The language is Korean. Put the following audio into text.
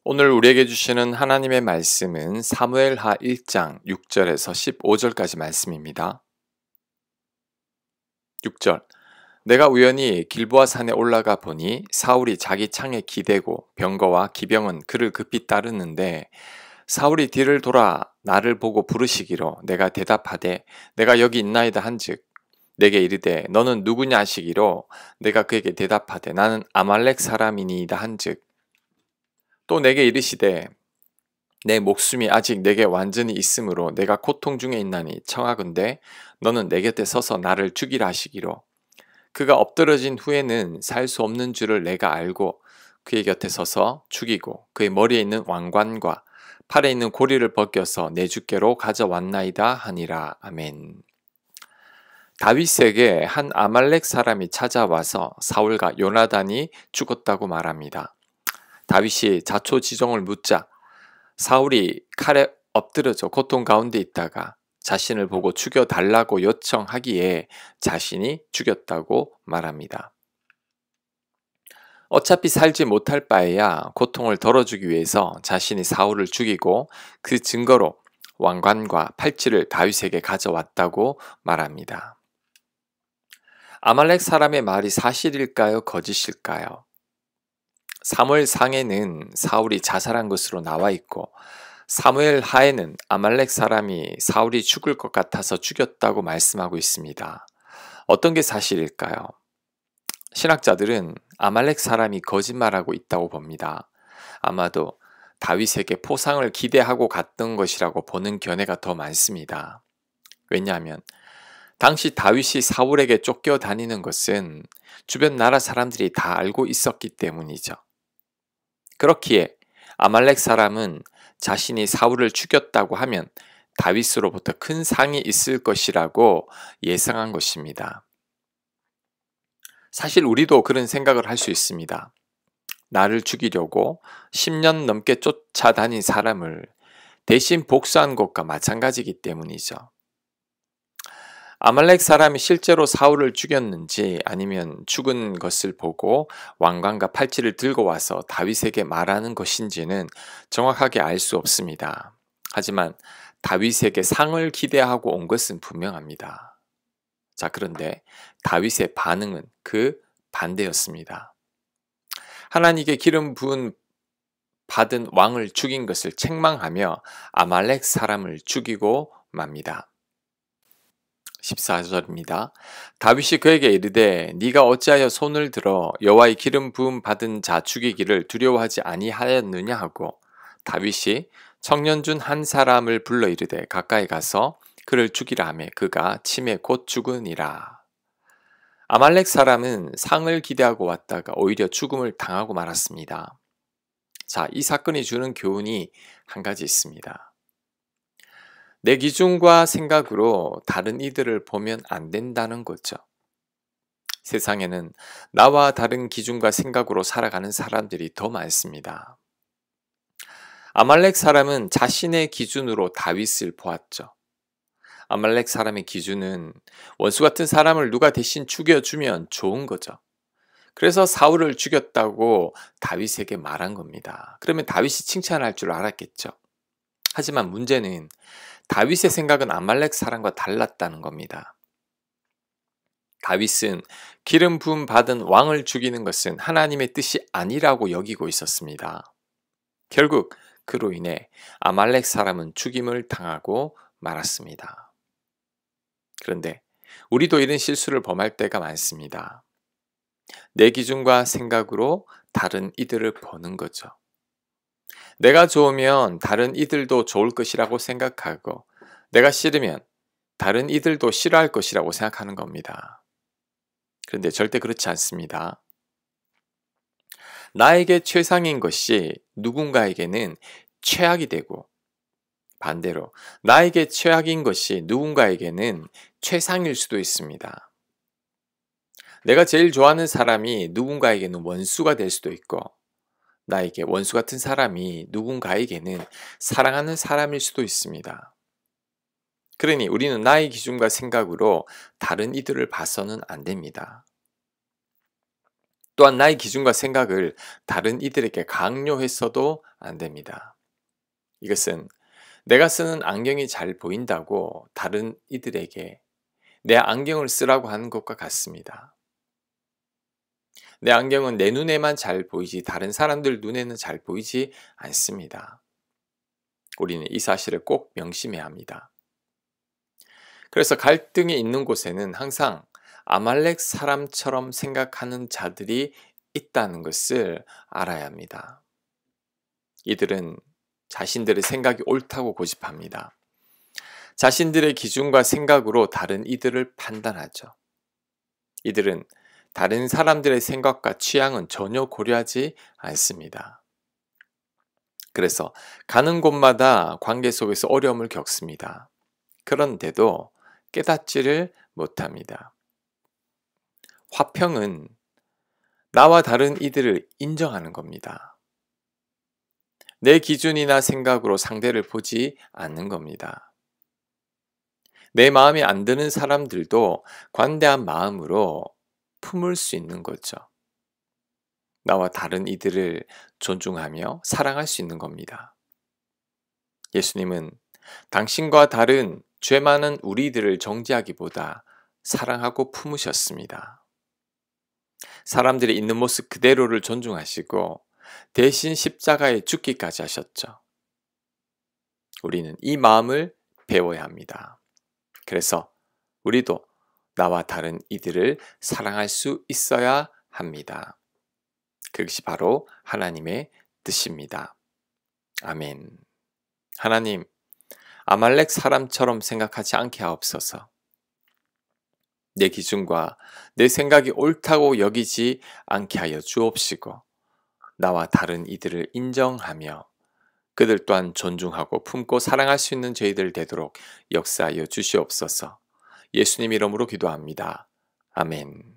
오늘 우리에게 주시는 하나님의 말씀은 사무엘하 1장 6절에서 15절까지 말씀입니다. 6절. 내가 우연히 길보아 산에 올라가 보니 사울이 자기 창에 기대고 병거와 기병은 그를 급히 따르는데 사울이 뒤를 돌아 나를 보고 부르시기로 내가 대답하되 내가 여기 있나이다 한즉 내게 이르되 너는 누구냐 하시기로 내가 그에게 대답하되 나는 아말렉 사람이니이다 한즉 또 내게 이르시되 내 목숨이 아직 내게 완전히 있으므로 내가 고통 중에 있나니 청하건대 너는 내 곁에 서서 나를 죽이라 하시기로 그가 엎드러진 후에는 살 수 없는 줄을 내가 알고 그의 곁에 서서 죽이고 그의 머리에 있는 왕관과 팔에 있는 고리를 벗겨서 내 주께로 가져왔나이다 하니라. 아멘. 다윗에게 한 아말렉 사람이 찾아와서 사울과 요나단이 죽었다고 말합니다. 다윗이 자초지종을 묻자 사울이 칼에 엎드려져 고통 가운데 있다가 자신을 보고 죽여달라고 요청하기에 자신이 죽였다고 말합니다. 어차피 살지 못할 바에야 고통을 덜어주기 위해서 자신이 사울을 죽이고 그 증거로 왕관과 팔찌를 다윗에게 가져왔다고 말합니다. 아말렉 사람의 말이 사실일까요? 거짓일까요? 사무엘상에는 사울이 자살한 것으로 나와 있고 사무엘 하에는 아말렉 사람이 사울이 죽을 것 같아서 죽였다고 말씀하고 있습니다. 어떤 게 사실일까요? 신학자들은 아말렉 사람이 거짓말하고 있다고 봅니다. 아마도 다윗에게 포상을 기대하고 갔던 것이라고 보는 견해가 더 많습니다. 왜냐하면 당시 다윗이 사울에게 쫓겨다니는 것은 주변 나라 사람들이 다 알고 있었기 때문이죠. 그렇기에 아말렉 사람은 자신이 사울을 죽였다고 하면 다윗으로부터 큰 상이 있을 것이라고 예상한 것입니다. 사실 우리도 그런 생각을 할 수 있습니다. 나를 죽이려고 10년 넘게 쫓아다닌 사람을 대신 복수한 것과 마찬가지이기 때문이죠. 아말렉 사람이 실제로 사울을 죽였는지 아니면 죽은 것을 보고 왕관과 팔찌를 들고 와서 다윗에게 말하는 것인지는 정확하게 알 수 없습니다. 하지만 다윗에게 상을 기대하고 온 것은 분명합니다. 자, 그런데 다윗의 반응은 그 반대였습니다. 하나님께 기름 부은 받은 왕을 죽인 것을 책망하며 아말렉 사람을 죽이고 맙니다. 14절입니다. 다윗이 그에게 이르되 네가 어찌하여 손을 들어 여호와의 기름 부음 받은 자 죽이기를 두려워하지 아니하였느냐 하고 다윗이 청년 중 한 사람을 불러 이르되 가까이 가서 그를 죽이라 하매 그가 침에 곧 죽으니라. 아말렉 사람은 상을 기대하고 왔다가 오히려 죽음을 당하고 말았습니다. 자, 이 사건이 주는 교훈이 한 가지 있습니다. 내 기준과 생각으로 다른 이들을 보면 안 된다는 거죠. 세상에는 나와 다른 기준과 생각으로 살아가는 사람들이 더 많습니다. 아말렉 사람은 자신의 기준으로 다윗을 보았죠. 아말렉 사람의 기준은 원수 같은 사람을 누가 대신 죽여주면 좋은 거죠. 그래서 사울을 죽였다고 다윗에게 말한 겁니다. 그러면 다윗이 칭찬할 줄 알았겠죠. 하지만 문제는 다윗의 생각은 아말렉 사람과 달랐다는 겁니다. 다윗은 기름 부음 받은 왕을 죽이는 것은 하나님의 뜻이 아니라고 여기고 있었습니다. 결국 그로 인해 아말렉 사람은 죽임을 당하고 말았습니다. 그런데 우리도 이런 실수를 범할 때가 많습니다. 내 기준과 생각으로 다른 이들을 보는 거죠. 내가 좋으면 다른 이들도 좋을 것이라고 생각하고 내가 싫으면 다른 이들도 싫어할 것이라고 생각하는 겁니다. 그런데 절대 그렇지 않습니다. 나에게 최상인 것이 누군가에게는 최악이 되고 반대로 나에게 최악인 것이 누군가에게는 최상일 수도 있습니다. 내가 제일 좋아하는 사람이 누군가에게는 원수가 될 수도 있고 나에게 원수 같은 사람이 누군가에게는 사랑하는 사람일 수도 있습니다. 그러니 우리는 나의 기준과 생각으로 다른 이들을 봐서는 안 됩니다. 또한 나의 기준과 생각을 다른 이들에게 강요했어도 안 됩니다. 이것은 내가 쓰는 안경이 잘 보인다고 다른 이들에게 내 안경을 쓰라고 하는 것과 같습니다. 내 안경은 내 눈에만 잘 보이지 다른 사람들 눈에는 잘 보이지 않습니다. 우리는 이 사실을 꼭 명심해야 합니다. 그래서 갈등이 있는 곳에는 항상 아말렉 사람처럼 생각하는 자들이 있다는 것을 알아야 합니다. 이들은 자신들의 생각이 옳다고 고집합니다. 자신들의 기준과 생각으로 다른 이들을 판단하죠. 이들은 다른 사람들의 생각과 취향은 전혀 고려하지 않습니다. 그래서 가는 곳마다 관계 속에서 어려움을 겪습니다. 그런데도 깨닫지를 못합니다. 화평은 나와 다른 이들을 인정하는 겁니다. 내 기준이나 생각으로 상대를 보지 않는 겁니다. 내 마음에 안 드는 사람들도 관대한 마음으로 품을 수 있는 거죠. 나와 다른 이들을 존중하며 사랑할 수 있는 겁니다. 예수님은 당신과 다른 죄 많은 우리들을 정죄하기보다 사랑하고 품으셨습니다. 사람들이 있는 모습 그대로를 존중하시고 대신 십자가에 죽기까지 하셨죠. 우리는 이 마음을 배워야 합니다. 그래서 우리도 나와 다른 이들을 사랑할 수 있어야 합니다. 그것이 바로 하나님의 뜻입니다. 아멘. 하나님, 아말렉 사람처럼 생각하지 않게 하옵소서. 내 기준과 내 생각이 옳다고 여기지 않게 하여 주옵시고, 나와 다른 이들을 인정하며 그들 또한 존중하고 품고 사랑할 수 있는 저희들 되도록 역사하여 주시옵소서. 예수님 이름으로 기도합니다. 아멘.